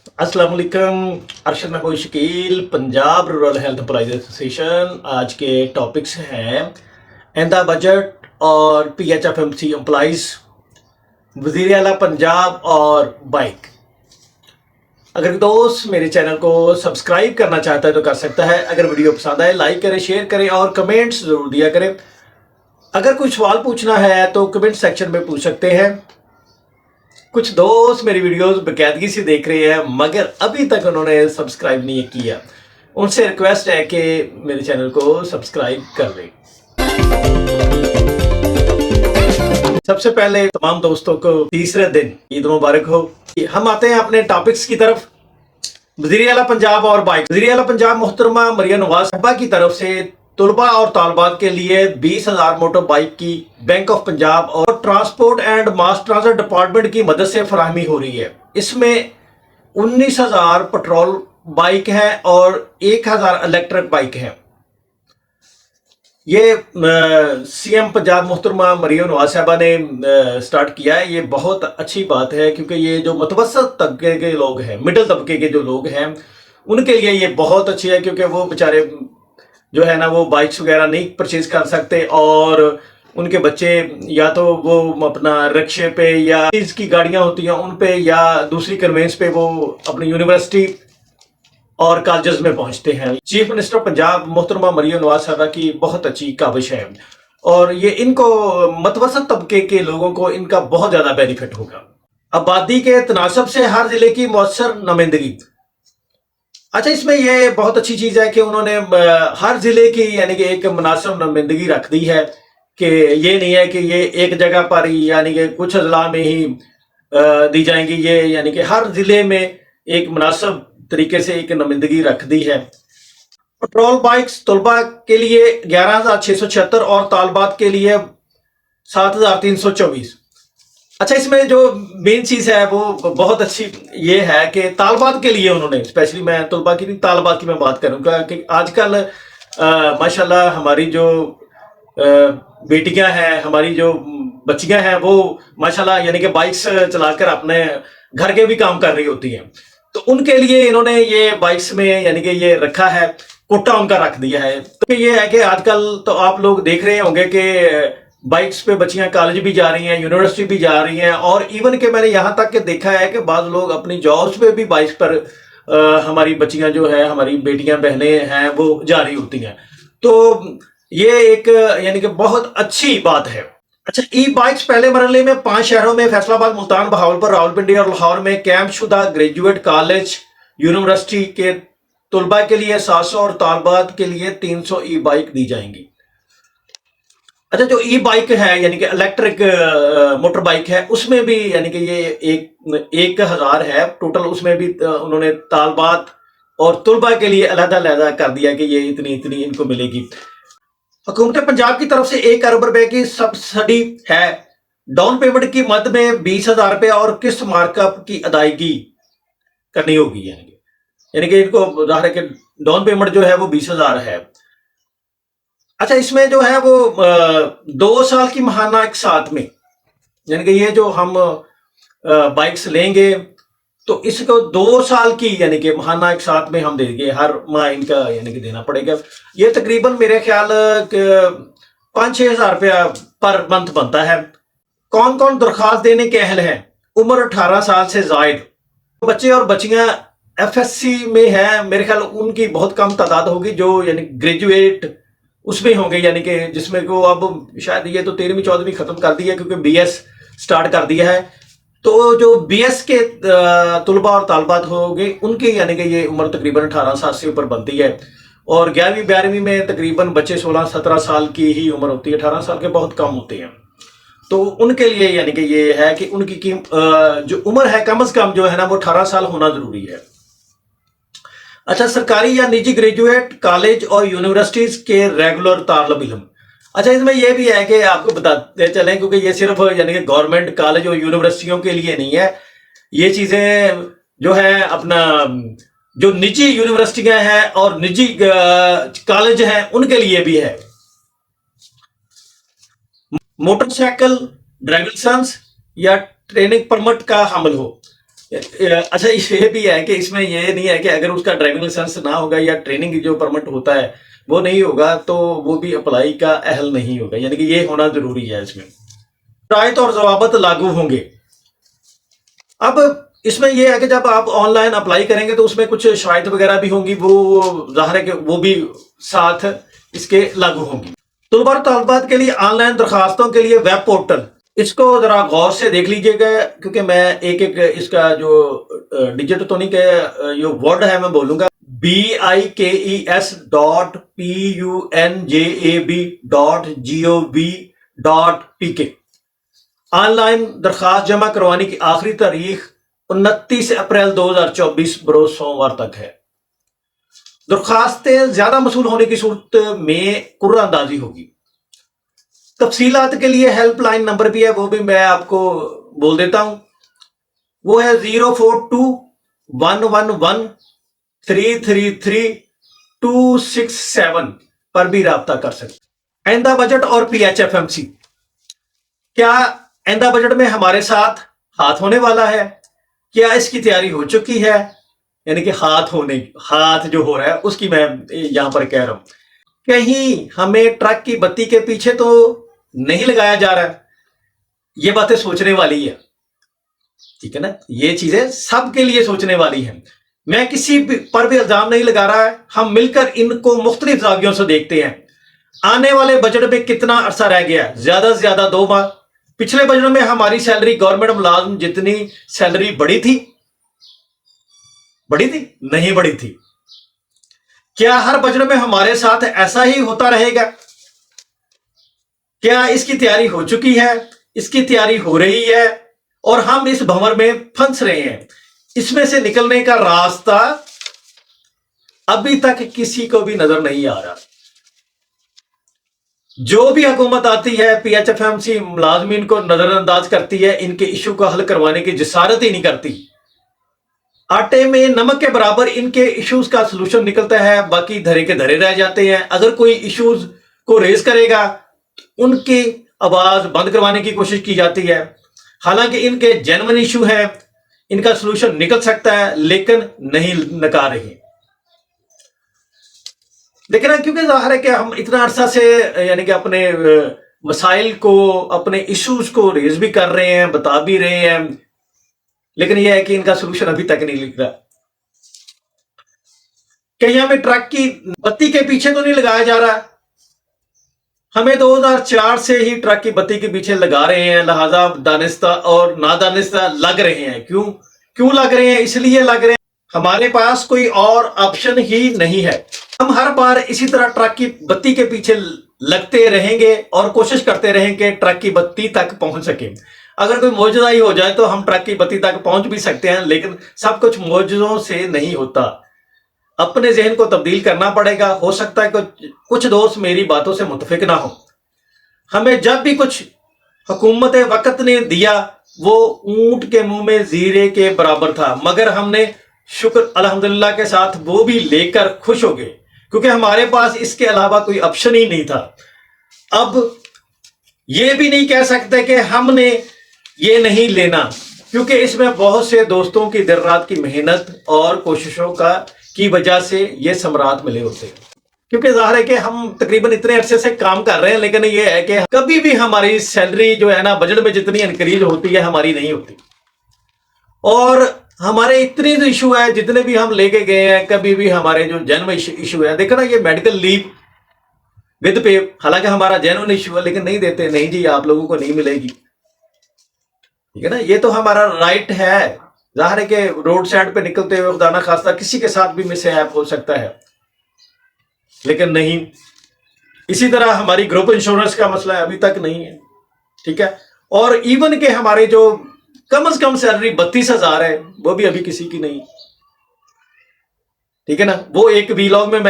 अस्सलाम वालेकुम। अरशद महबूब Shakeel, Punjab rural health employees association. आज के टॉपिक्स हैं एंदा बजट और PHFMC एम्प्लॉइज, वज़ीर आला पंजाब और बाइक। अगर दोस्त मेरे चैनल को सब्सक्राइब करना चाहता है तो कर सकता है। अगर वीडियो पसंद आए लाइक करें, शेयर करें और कमेंट्स ज़रूर दिया करें। अगर कोई सवाल पूछना है तो कमेंट सेक्शन में पूछ सकते हैं। कुछ दोस्त मेरी वीडियोस बेकायदगी से देख रहे हैं मगर अभी तक उन्होंने सब्सक्राइब नहीं किया। उनसे रिक्वेस्ट है कि मेरे चैनल को सब्सक्राइब कर लें। सबसे पहले तमाम दोस्तों को तीसरे दिन ईद मुबारक हो। हम आते हैं अपने टॉपिक्स की तरफ। वज़ीर आला पंजाब और बाइक। वज़ीर आला पंजाब मोहतरमा मरियम नवाज साहिबा की तरफ से तलबा और तालबात के लिए 20,000 मोटर बाइक की बैंक ऑफ पंजाब और transport and mass transport department की मदद से फराहमी हो रही है। इसमें 19,000 पेट्रोल बाइक हैं और 1,000 इलेक्ट्रिक बाइक हैं। ये CM पंजाब मोहतरमा मरियम नवाज साहिबा ने स्टार्ट किया है। ये बहुत अच्छी बात है क्योंकि ये जो मुतवस्सित तबके के लोग हैं, मिडिल तबके के जो लोग हैं, उनके लिए ये बहुत अच्छी है क्योंकि वो बेचारे जो है ना वो बाइक्स वगैरह नहीं परचेज कर सकते और उनके बच्चे या तो वो अपना रिक्शे पे या इसकी गाड़ियां होती हैं उन पे या दूसरी कन्वेंस पे वो अपनी यूनिवर्सिटी और कॉलेजेस में पहुंचते हैं। चीफ मिनिस्टर पंजाब मोहतरमा मरियम नवाज साहिबा की बहुत अच्छी काविश है और ये इनको मुतवस्सित तबके के लोगों को इनका बहुत ज्यादा बेनिफिट होगा। आबादी के तनासब से हर जिले की मौसर नुमाइंदगी। अच्छा, इसमें ये बहुत अच्छी चीज़ है कि उन्होंने हर ज़िले की यानी कि एक मुनासिब नुमाइंदगी रख दी है कि ये नहीं है कि ये एक जगह पर ही यानी कि कुछ अजला में ही दी जाएंगी। ये यानी कि हर ज़िले में एक मुनासिब तरीके से एक नुमाइंदगी रख दी है। पेट्रोल बाइक्स तलबा के लिए 11,676 और तालबात के लिए 7,324। अच्छा, इसमें जो मेन चीज़ है वो बहुत अच्छी ये है कि तालबात के लिए उन्होंने स्पेशली, मैं तलबा की नहीं तालबात की मैं बात करूँगा कि आजकल माशाल्लाह हमारी जो बेटियां हैं, हमारी जो बच्चियां हैं, वो माशाल्लाह यानी कि बाइक्स चलाकर अपने घर के भी काम कर रही होती हैं। तो उनके लिए इन्होंने ये बाइक्स में यानी कि ये रखा है, कोटा उनका रख दिया है। तो ये है कि आजकल तो आप लोग देख रहे होंगे कि बाइक्स पे बच्चियां कॉलेज भी जा रही हैं, यूनिवर्सिटी भी जा रही हैं और इवन के मैंने यहाँ तक के देखा है कि बाद लोग अपनी जॉब्स पे भी बाइक्स पर हमारी बच्चियां जो है, हमारी बेटियां बहनें हैं, वो जा रही होती हैं। तो ये एक यानी कि बहुत अच्छी बात है। अच्छा, ई बाइक्स पहले मरहले में 5 शहरों में फैसलाबाद, मुल्तान, बहावलपुर, रावलपिंडी और लाहौर में कैंप शुदा ग्रेजुएट कॉलेज यूनिवर्सिटी के तलबा के लिए 700 और तालबात के लिए 300 ई बाइक दी जाएंगी। अच्छा, जो ई बाइक है यानी कि इलेक्ट्रिक मोटर बाइक है, उसमें भी यानी कि ये 1,000 है टोटल। उसमें भी उन्होंने तालबात और तलबा के लिए अलग-अलग कर दिया कि ये इतनी इतनी इनको मिलेगी। हुकूमत पंजाब की तरफ से 1 अरब रुपए की सब्सिडी है। डाउन पेमेंट की मद में 20,000 रुपये और किस्त मार्कअप की अदायगी करनी होगी। यानी कि इनको जाहिर है कि डाउन पेमेंट जो है वो 20,000 है। अच्छा, इसमें जो है वो 2 साल की महाना एक साथ में, यानी कि ये जो हम बाइक्स लेंगे तो इसको 2 साल की यानी कि महाना एक साथ में हम देंगे, हर माह इनका यानी कि देना पड़ेगा। ये तकरीबन मेरे ख्याल 5-6 हज़ार रुपया पर मंथ बनता है। कौन कौन दरख्वास्त देने के अहल हैं? उम्र 18 साल से जायद बच्चे और बच्चियां FSC में है, मेरे ख्याल उनकी बहुत कम तादाद होगी जो यानी ग्रेजुएट उसमें होंगे, यानी कि जिसमें को अब शायद ये तो 13वीं 14वीं खत्म कर दी है क्योंकि BS स्टार्ट कर दिया है। तो जो BS के तलबा और तालबात होंगे उनकी यानी कि ये उम्र तकरीबन 18 साल से ऊपर बनती है और 11वीं 12वीं में तकरीबन बच्चे 16-17 साल की ही उम्र होती है, 18 साल के बहुत कम होते हैं। तो उनके लिए यानी कि ये है कि उनकी जो उम्र है कम से कम जो है ना वो 18 साल होना जरूरी है। अच्छा, सरकारी या निजी ग्रेजुएट कॉलेज और यूनिवर्सिटीज के रेगुलर तालिब इल्म। अच्छा, इसमें यह भी है कि आपको बताते चलें क्योंकि ये सिर्फ यानी कि गवर्नमेंट कॉलेज और यूनिवर्सिटियों के लिए नहीं है, ये चीज़ें जो है अपना जो निजी यूनिवर्सिटियां हैं और निजी कॉलेज हैं उनके लिए भी है। मोटरसाइकिल ड्राइविंग लाइसेंस या ट्रेनिंग परमिट का हामिल हो, اچھا یہ بھی ہے کہ اس میں یہ نہیں ہے کہ اگر اس کا ڈرائیونگ لائسنس نہ ہوگا یا ٹریننگ جو پرمٹ ہوتا ہے وہ نہیں ہوگا تو وہ بھی اپلائی کا اہل نہیں ہوگا، یعنی کہ یہ ہونا ضروری ہے اس میں۔ شرائط اور ضوابط لاگو ہوں گے۔ اب اس میں یہ ہے کہ جب آپ آن لائن اپلائی کریں گے تو اس میں کچھ شرائط وغیرہ بھی ہوں گی، وہ ظاہر ہے کہ وہ بھی ساتھ اس کے لاگو ہوں گی۔ طلباء اور طالبات کے لیے آن لائن درخواستوں کے لیے ویب پورٹل، اس کو ذرا غور سے دیکھ لیجئے گا، کیونکہ میں ایک ایک اس کا جو ڈیجٹ تو نہیں کہ یہ ورڈ ہے میں بولوں گا BIKES.PUNJAB.gov.pk۔ آن لائن درخواست جمع کروانے کی آخری تاریخ 29 اپریل 2024 بروز سوموار تک ہے۔ درخواستیں زیادہ موصول ہونے کی صورت میں قرعہ اندازی ہوگی۔ تفصیلات کے لیے ہیلپ لائن نمبر بھی ہے، وہ بھی میں آپ کو بول دیتا ہوں، وہ ہے 042-111-333-267 پر بھی رابطہ کر سکتے۔ آئندہ بجٹ اور PHFMC، کیا آئندہ بجٹ میں ہمارے ساتھ ہاتھ ہونے والا ہے؟ کیا اس کی تیاری ہو چکی ہے؟ یعنی کہ ہاتھ جو ہو رہا ہے اس کی میں یہاں پر کہہ رہا ہوں، کہیں ہمیں ٹرک کی بتی کے پیچھے تو نہیں لگایا جا رہا ہے؟ یہ باتیں سوچنے والی ہے، ٹھیک ہے نا، یہ چیزیں سب کے لیے سوچنے والی ہیں۔ میں کسی پر بھی الزام نہیں لگا رہا ہے، ہم مل کر ان کو مختلف زاویوں سے دیکھتے ہیں۔ آنے والے بجٹ میں کتنا عرصہ رہ گیا؟ زیادہ سے زیادہ 2 ماہ۔ پچھلے بجٹ میں ہماری سیلری گورنمنٹ ملازم جتنی سیلری بڑی تھی نہیں بڑی تھی۔ کیا ہر بجٹ میں ہمارے ساتھ ایسا ہی ہوتا رہے گا؟ کیا اس کی تیاری ہو چکی ہے؟ اس کی تیاری ہو رہی ہے اور ہم اس بھنور میں پھنس رہے ہیں؟ اس میں سے نکلنے کا راستہ ابھی تک کسی کو بھی نظر نہیں آ رہا۔ جو بھی حکومت آتی ہے PHFMC ملازمین کو نظر انداز کرتی ہے، ان کے ایشو کو حل کروانے کی جسارت ہی نہیں کرتی۔ آٹے میں نمک کے برابر ان کے ایشوز کا سلوشن نکلتا ہے، باقی دھرے کے دھرے رہ جاتے ہیں۔ اگر کوئی ایشوز کو ریز کرے گا ان کی آواز بند کروانے کی کوشش کی جاتی ہے، حالانکہ ان کے جینوئن ایشو ہے، ان کا سلوشن نکل سکتا ہے، لیکن نہیں نکال رہے۔ لیکن کیونکہ ظاہر ہے کہ ہم اتنا عرصہ سے یعنی کہ اپنے مسائل کو، اپنے ایشوز کو ریز بھی کر رہے ہیں، بتا بھی رہے ہیں، لیکن یہ ہے کہ ان کا سلوشن ابھی تک نہیں نکلا۔ کہیں ہمیں ٹرک کی بتی کے پیچھے تو نہیں لگایا جا رہا؟ ہمیں 2004 سے ہی ٹرک کی بتی کے پیچھے لگا رہے ہیں، لہذا دانستہ اور نادانستہ لگ رہے ہیں۔ کیوں لگ رہے ہیں؟ اس لیے لگ رہے ہیں ہمارے پاس کوئی اور آپشن ہی نہیں ہے۔ ہم ہر بار اسی طرح ٹرک کی بتی کے پیچھے لگتے رہیں گے اور کوشش کرتے رہیں کہ ٹرک کی بتی تک پہنچ سکیں۔ اگر کوئی معجزہ ہی ہو جائے تو ہم ٹرک کی بتی تک پہنچ بھی سکتے ہیں، لیکن سب کچھ معجزوں سے نہیں ہوتا۔ اپنے ذہن کو تبدیل کرنا پڑے گا۔ ہو سکتا ہے کہ کچھ دوست میری باتوں سے متفق نہ ہو۔ ہمیں جب بھی کچھ حکومت وقت نے دیا وہ اونٹ کے منہ میں زیرے کے برابر تھا، مگر ہم نے شکر الحمدللہ کے ساتھ وہ بھی لے کر خوش ہو گئے، کیونکہ ہمارے پاس اس کے علاوہ کوئی آپشن ہی نہیں تھا۔ اب یہ بھی نہیں کہہ سکتے کہ ہم نے یہ نہیں لینا، کیونکہ اس میں بہت سے دوستوں کی دیر رات کی محنت اور کوششوں کی وجہ سے یہ ثمرات ملے ہوتے ہیں۔ کیونکہ ظاہر ہے کہ ہم تقریباً اتنے عرصے سے کام کر رہے ہیں، لیکن یہ ہے کہ کبھی بھی ہماری سیلری جو ہے نا بجٹ میں جتنی انکریز ہوتی ہے ہماری نہیں ہوتی، اور ہمارے اتنے جو ایشو ہے جتنے بھی ہم لے کے گئے ہیں، کبھی بھی ہمارے جو جینوئن ایشو ہے، دیکھو نا یہ میڈیکل لیو ود پے، حالانکہ ہمارا جینوئن ایشو ہے لیکن نہیں دیتے، نہیں جی آپ لوگوں کو نہیں ملے گی، ٹھیک ہے نا، یہ تو ہمارا رائٹ ہے۔ ظاہر ہے کہ روڈ سائڈ پہ نکلتے ہوئے خدا نہ خواستہ کسی کے ساتھ بھی مس ہیپ ہو سکتا ہے، لیکن نہیں۔ اسی طرح ہماری گروپ انشورنس کا مسئلہ ابھی تک نہیں ہے، ٹھیک ہے، اور ایون کہ ہمارے جو کم از کم سیلری 32,000 ہے وہ بھی ابھی کسی کی نہیں، ٹھیک ہے نا۔ وہ ایک ویلاگ میں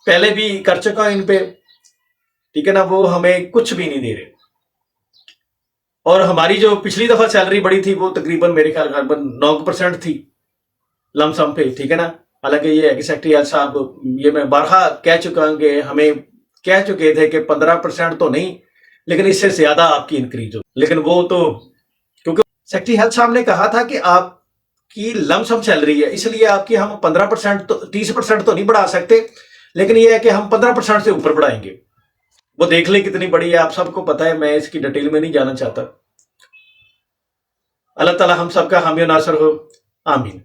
پہلے بھی کر چکا ہوں ان پہ، ٹھیک ہے نا، وہ ہمیں کچھ بھی نہیں دے رہے۔ اور ہماری جو پچھلی دفعہ سیلری بڑی تھی وہ تقریباً میرے خیال 9% تھی لم سم پہ، ٹھیک ہے نا۔ حالانکہ یہ ہے کہ سیکٹری صاحب، یہ میں بارہا کہہ چکا ہوں کہ ہمیں کہہ چکے تھے کہ 15% تو نہیں لیکن اس سے زیادہ آپ کی انکریز ہو، لیکن وہ تو کیونکہ سیکٹری ہیلتھ صاحب نے کہا تھا کہ آپ کی لم سم سیلری ہے، اس لیے آپ کی ہم 15% 30% تو نہیں بڑھا سکتے، لیکن یہ ہے کہ ہم 15% سے اوپر بڑھائیں گے۔ وہ دیکھ لیں کتنی بڑی ہے، آپ سب کو پتا ہے، میں اس کی ڈیٹیل میں نہیں جانا چاہتا۔ اللہ تعالی ہم سب کا حامی و ناصر ہو، آمین۔